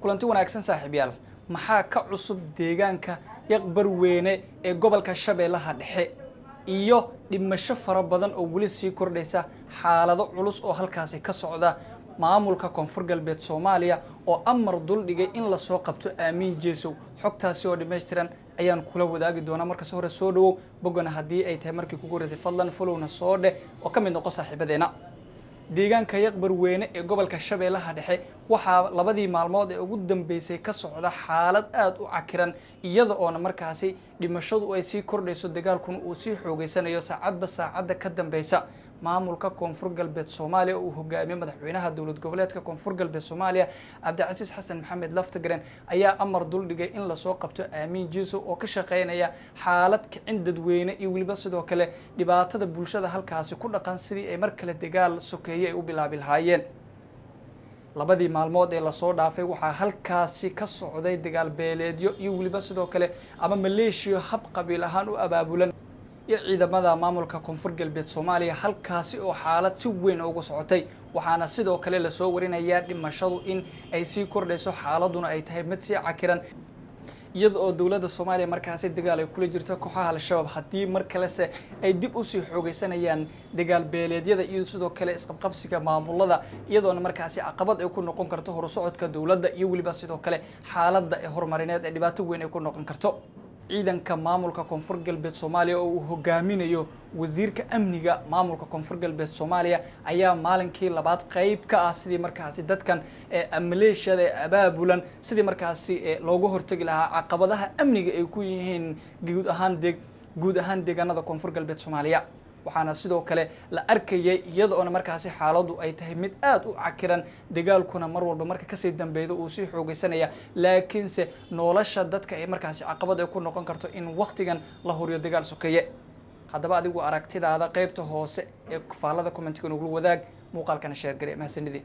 kulanti wanaagsan saaxiibayaal maxaa ka cusub deegaanka yaqbar weyne ee gobolka Shabeellaha Dhexe iyo dhimasho fara badan oo wali sii kordhaysa xaalado culus oo halkaasi ka socda maamulka Koonfur Galbeed Soomaaliya oo amar dul dhigay in la soo qabto Aamin Jeesow xogtaasi oo dhameystiran ayaan kula wadaagi doonaa markaas hore soo dhawow bogana hadii ay tahay markii kugu horeysay fadlan followna soo dheh oo ka mid noqo saaxiibadeena deegaanka yaqbar weyne ee gobolka Shabeellaha Dhexe waxa labadii maalmood ee ugu dambeysay ka socda xaalad aad u cakiran iyada oo markaasi dhimashadu ay sii kordhayso dagaalkuna uu sii xoogeysanayo saacadba saacada ka dambeysa maamulka Koonfur Galbeed Soomaaliya oo hogaamiye madaxweynaha dawlad goboleedka Koonfur Galbeed Soomaaliya Cabdicasiis Xasan Maxamed Laftagreen ayaa amar dul dhigay in la soo qabto Aamin Jeesow oo ka shaqeynaya xaalad kicin dadweyne iyo waliba sidoo kale dhibaatada bulshada halkaasi ku dhaqan sidii ay mar kale dagaal sokeeyay u bilaabi lahaayeen labadii maalmood ee la soo dhaafay waxa halkaasi ka socday dagaal beeleedyo iyo waliba sidoo kale ama maleeshiyo hab qabiil ahaan u abaabulan iyo ciidamada maamulka Koonfur Galbeed Soomaaliya halkaasi oo xaalad si weyn ugu socotay waxaana sidoo kale la soo warinayaa dhimashadu in ay sii kordhayso xaaladuna ay tahay mid si cakiran iyada oo dawladda Soomaaliya markaasi dagaal ay kula jirto kooxaha al-shabaab hadii mar kale ay dib u sii xoogeysanayaan dagaal beeleedyada iyo sidoo kale isqabqabsiga maamulada iyadoo markaasi caqabad ay ku noqon karto horusocodka dawladda iyo waliba sidoo kale xaaladda ee horumarineed ee dhibaato weyn ay ku noqon karto ciidanka maamulka Koonfur Galbeed Soomaaliya oo uu hogaaminayo wasiirka amniga maamulka Koonfur Galbeed Soomaaliya ayaa maalinkii labaad qayb ka ah sidii markaasi dadkan maleeshiyada abaabulan sidii markaasi looga hortagi lahaa caqabadaha amniga ay ku yihiin guud ahaan deegaanada Koonfur Galbeed Soomaaliya waxaana sidoo kale la arkayay iyada oo markaasi xaaladu ay tahay mid aad u cakiran dagaalkuna mar walba marka ka sii dambeeyo uu sii xoogeysanaya laakiinse nolosha dadka ay markaasi caqabad ay ku noqon karto in waqtigan la horiyo dagaal sokeeye haddaba adigu aragtidaada qaybta hoose ee faalada commentiga ugu wadaag muuqaalkana share garee mahadsanidii